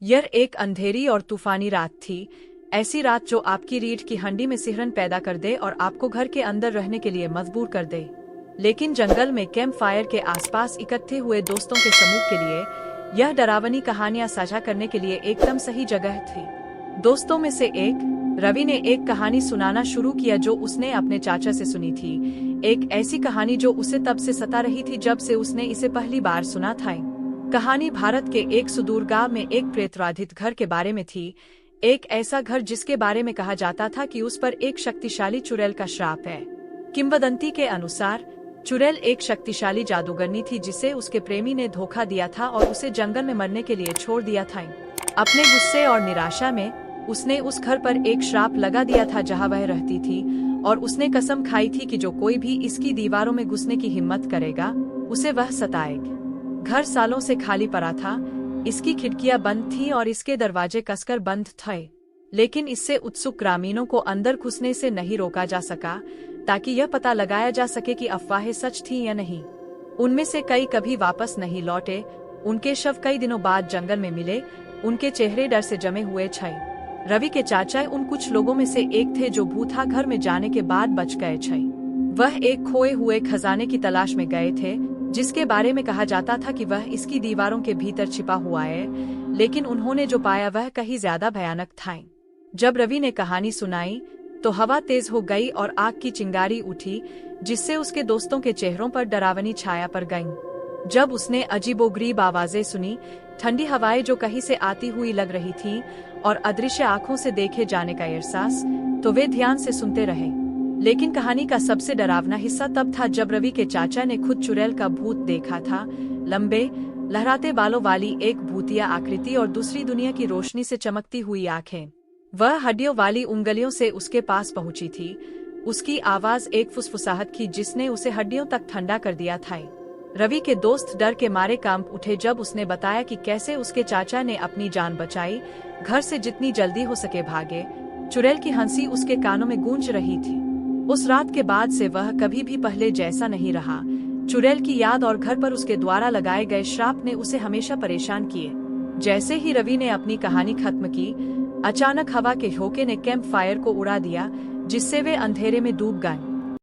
यह एक अंधेरी और तूफानी रात थी, ऐसी रात जो आपकी रीढ़ की हड्डी में सिहरन पैदा कर दे और आपको घर के अंदर रहने के लिए मजबूर कर दे। लेकिन जंगल में कैंप फायर के आसपास इकट्ठे हुए दोस्तों के समूह के लिए यह डरावनी कहानियां साझा करने के लिए एकदम सही जगह थी। दोस्तों में से एक रवि ने एक कहानी सुनाना शुरू किया जो उसने अपने चाचा से सुनी थी। एक ऐसी कहानी जो उसे तब से सता रही थी जब से उसने इसे पहली बार सुना था। कहानी भारत के एक सुदूर गांव में एक प्रेतबाधित घर के बारे में थी। एक ऐसा घर जिसके बारे में कहा जाता था कि उस पर एक शक्तिशाली चुड़ैल का श्राप है। किंवदंती के अनुसार चुड़ैल एक शक्तिशाली जादूगरनी थी जिसे उसके प्रेमी ने धोखा दिया था और उसे जंगल में मरने के लिए छोड़ दिया था। अपने गुस्से और निराशा में उसने उस घर पर एक श्राप लगा दिया था जहां वह रहती थी, और उसने कसम खाई थी कि जो कोई भी इसकी दीवारों में घुसने की हिम्मत करेगा उसे वह सताएगा। घर सालों से खाली पड़ा था, इसकी खिड़कियां बंद थीं और इसके दरवाजे कसकर बंद थे, लेकिन इससे उत्सुक ग्रामीणों को अंदर घुसने से नहीं रोका जा सका ताकि यह पता लगाया जा सके कि अफवाहें सच थीं या नहीं। उनमें से कई कभी वापस नहीं लौटे, उनके शव कई दिनों बाद जंगल में मिले, उनके चेहरे डर से जमे हुए थे। रवि के चाचा उन कुछ लोगों में से एक थे जो भूथा घर में जाने के बाद बच गए थे। वह एक खोए हुए खजाने की तलाश में गए थे जिसके बारे में कहा जाता था कि वह इसकी दीवारों के भीतर छिपा हुआ है, लेकिन उन्होंने जो पाया वह कहीं ज्यादा भयानक था। जब रवि ने कहानी सुनाई तो हवा तेज हो गई और आग की चिंगारी उठी जिससे उसके दोस्तों के चेहरों पर डरावनी छाया पड़ गई। जब उसने अजीबोगरीब आवाजें सुनी, ठंडी हवाएं जो कहीं से आती हुई लग रही थीं और अदृश्य आंखों से देखे जाने का एहसास, तो वे ध्यान से सुनते रहे। लेकिन कहानी का सबसे डरावना हिस्सा तब था जब रवि के चाचा ने खुद चुड़ैल का भूत देखा था। लंबे लहराते बालों वाली एक भूतिया आकृति और दूसरी दुनिया की रोशनी से चमकती हुई आंखें। वह हड्डियों वाली उंगलियों से उसके पास पहुंची थी। उसकी आवाज एक फुसफुसाहट थी जिसने उसे हड्डियों तक ठंडा कर दिया था। रवि के दोस्त डर के मारे कांप उठे जब उसने बताया कि कैसे उसके चाचा ने अपनी जान बचाई, घर से जितनी जल्दी हो सके भागे। चुड़ैल की हंसी उसके कानों में गूंज रही थी। उस रात के बाद से वह कभी भी पहले जैसा नहीं रहा। चुड़ैल की याद और घर पर उसके द्वारा लगाए गए श्राप ने उसे हमेशा परेशान किए। जैसे ही रवि ने अपनी कहानी खत्म की, अचानक हवा के झोंके ने कैंप फायर को उड़ा दिया जिससे वे अंधेरे में डूब गए।